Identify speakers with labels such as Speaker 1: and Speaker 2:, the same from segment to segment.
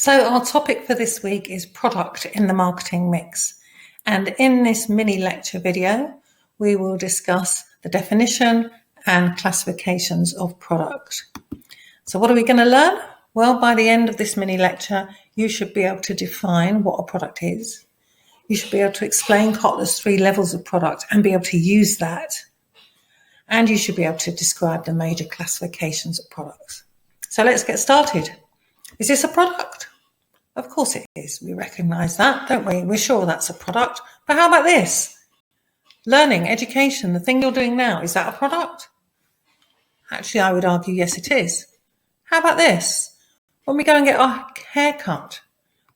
Speaker 1: So our topic for this week is product in the marketing mix. And in this mini lecture video, we will discuss the definition and classifications of product. So what are we going to learn? Well, by the end of this mini lecture, you should be able to define what a product is. You should be able to explain Kotler's 3 levels of product and be able to use that. And you should be able to describe the major classifications of products. So let's get started. Is this a product? Of course it is. We recognise that, don't we? We're sure that's a product. But how about this? Learning, education, the thing you're doing now, is that a product? Actually, I would argue, yes, it is. How about this? When we go and get our hair cut,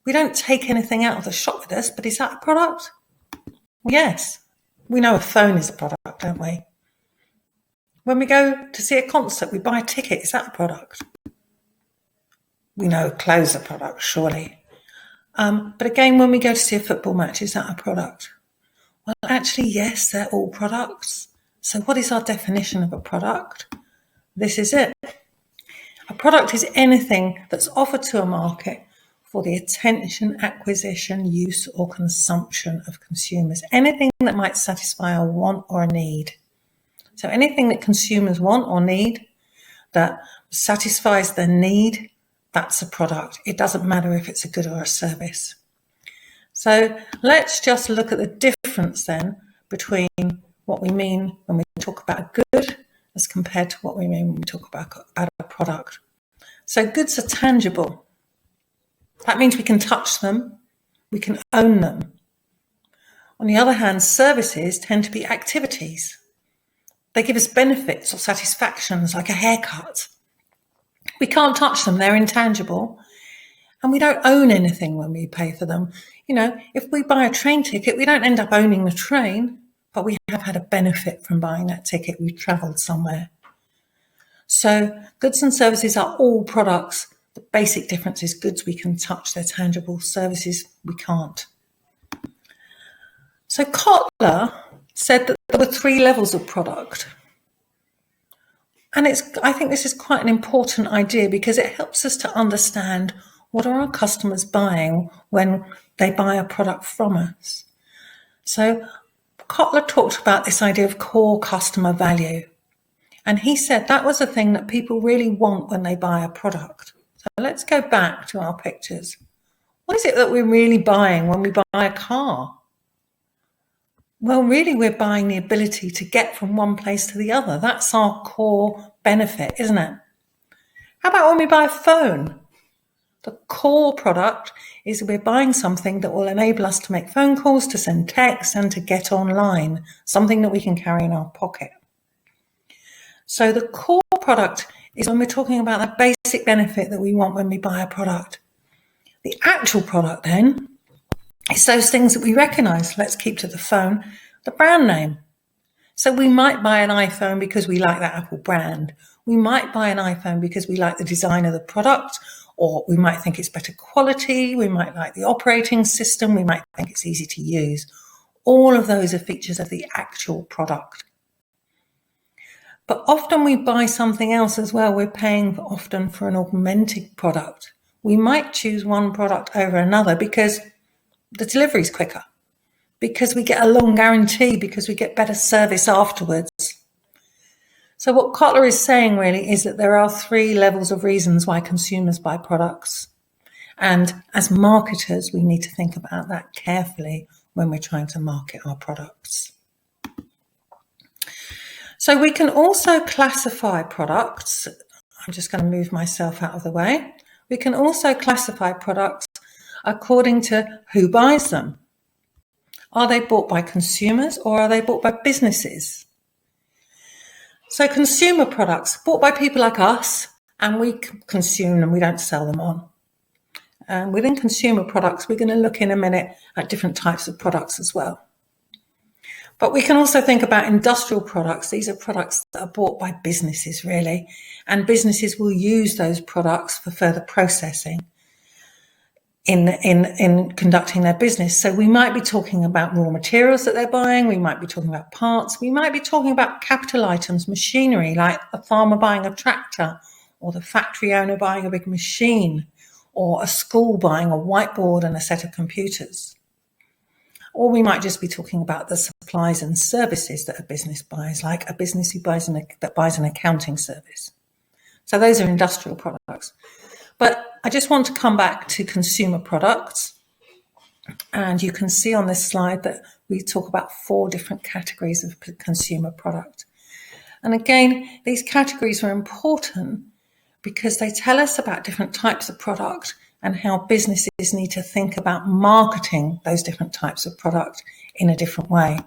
Speaker 1: we don't take anything out of the shop with us, but is that a product? Yes. We know a phone is a product, don't we? When we go to see a concert, we buy a ticket. Is that a product? We know clothes are products, surely. But again, when we go to see a football match, is that a product? Well, actually, yes, they're all products. So what is our definition of a product? This is it. A product is anything that's offered to a market for the attention, acquisition, use, or consumption of consumers. Anything that might satisfy a want or a need. So anything that consumers want or need that satisfies their need, that's a product. It doesn't matter if it's a good or a service. So let's just look at the difference then between what we mean when we talk about a good as compared to what we mean when we talk about a product. So goods are tangible. That means we can touch them, we can own them. On the other hand, services tend to be activities. They give us benefits or satisfactions like a haircut. We can't touch them, they're intangible. And we don't own anything when we pay for them. You know, if we buy a train ticket, we don't end up owning the train, but we have had a benefit from buying that ticket. We've travelled somewhere. So goods and services are all products. The basic difference is goods we can touch, they're tangible. Services we can't. So Kotler said that there were 3 levels of product. And I think this is quite an important idea because it helps us to understand what are our customers buying when they buy a product from us. So Kotler talked about this idea of core customer value. And he said that was a thing that people really want when they buy a product. So let's go back to our pictures. What is it that we're really buying when we buy a car? Well, really, we're buying the ability to get from one place to the other. That's our core benefit, isn't it? How about when we buy a phone? The core product is we're buying something that will enable us to make phone calls, to send texts, and to get online, something that we can carry in our pocket. So the core product is when we're talking about that basic benefit that we want when we buy a product. The actual product then, it's those things that we recognise. Let's keep to the phone, the brand name. So we might buy an iPhone because we like that Apple brand. We might buy an iPhone because we like the design of the product, or we might think it's better quality. We might like the operating system. We might think it's easy to use. All of those are features of the actual product. But often we buy something else as well. We're paying often for an augmented product. We might choose one product over another because the delivery is quicker, because we get a long guarantee, because we get better service afterwards. So what Kotler is saying really is that there are 3 levels of reasons why consumers buy products. And as marketers, we need to think about that carefully when we're trying to market our products. So we can also classify products. I'm just going to move myself out of the way. We can also classify products according to who buys them. Are they bought by consumers or are they bought by businesses? So consumer products bought by people like us, and we consume them, we don't sell them on. And within consumer products, we're going to look in a minute at different types of products as well. But we can also think about industrial products. These are products that are bought by businesses, really, and businesses will use those products for further processing in conducting their business. So we might be talking about raw materials that they're buying. We might be talking about parts. We might be talking about capital items, machinery, like a farmer buying a tractor or the factory owner buying a big machine, or a school buying a whiteboard and a set of computers. Or we might just be talking about the supplies and services that a business buys, like a business that buys an accounting service. So those are industrial products. But I just want to come back to consumer products. And you can see on this slide that we talk about 4 different categories of consumer product. And again, these categories are important because they tell us about different types of product and how businesses need to think about marketing those different types of product in a different way.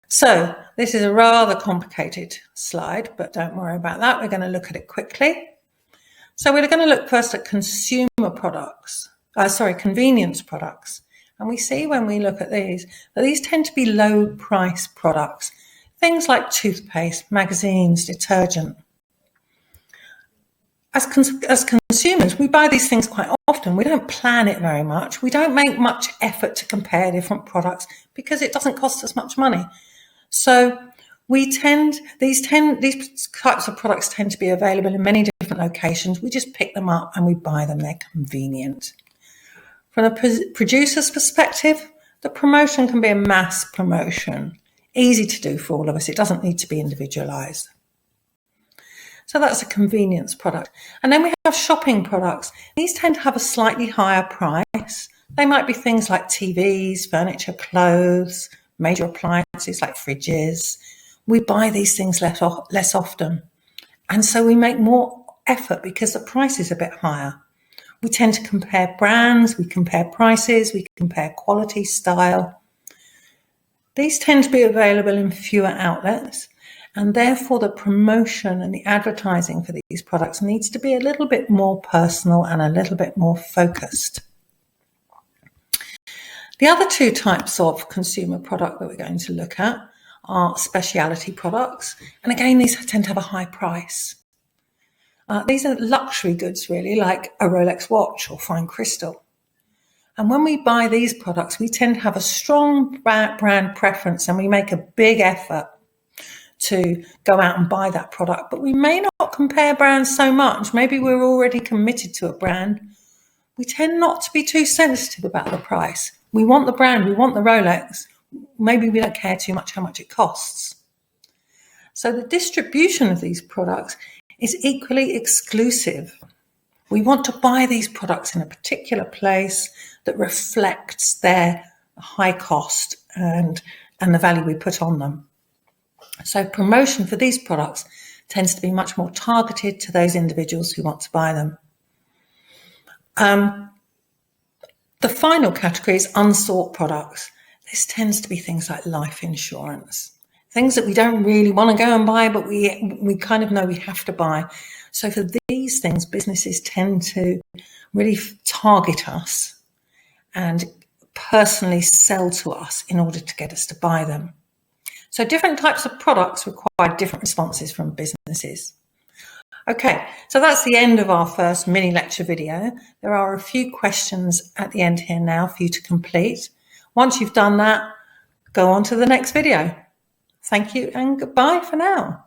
Speaker 1: So this is a rather complicated slide, but don't worry about that. We're going to look at it quickly. So we're going to look first at convenience products. And we see when we look at these, that these tend to be low price products. Things like toothpaste, magazines, detergent. As consumers, we buy these things quite often. We don't plan it very much. We don't make much effort to compare different products because it doesn't cost us much money. So these types of products tend to be available in many different locations. We just pick them up and we buy them. They're convenient. From the producer's perspective, the promotion can be a mass promotion. Easy to do for all of us. It doesn't need to be individualized. So that's a convenience product. And then we have shopping products. These tend to have a slightly higher price. They might be things like TVs, furniture, clothes, major appliances like fridges. We buy these things less often. And so we make more effort because the price is a bit higher. We tend to compare brands, we compare prices, we compare quality, style. These tend to be available in fewer outlets. And therefore, the promotion and the advertising for these products needs to be a little bit more personal and a little bit more focused. The other 2 types of consumer product that we're going to look at are specialty products. And again, these tend to have a high price. These are luxury goods, really, like a Rolex watch or fine crystal. And when we buy these products, we tend to have a strong brand preference and we make a big effort to go out and buy that product, but we may not compare brands so much. Maybe we're already committed to a brand. We tend not to be too sensitive about the price. We want the brand, we want the Rolex. Maybe we don't care too much how much it costs. So the distribution of these products is equally exclusive. We want to buy these products in a particular place that reflects their high cost and the value we put on them. So promotion for these products tends to be much more targeted to those individuals who want to buy them. The final category is unsought products. This tends to be things like life insurance, things that we don't really want to go and buy, but we kind of know we have to buy. So for these things, businesses tend to really target us and personally sell to us in order to get us to buy them. So different types of products require different responses from businesses. Okay, so that's the end of our first mini lecture video. There are a few questions at the end here now for you to complete. Once you've done that, go on to the next video. Thank you and goodbye for now.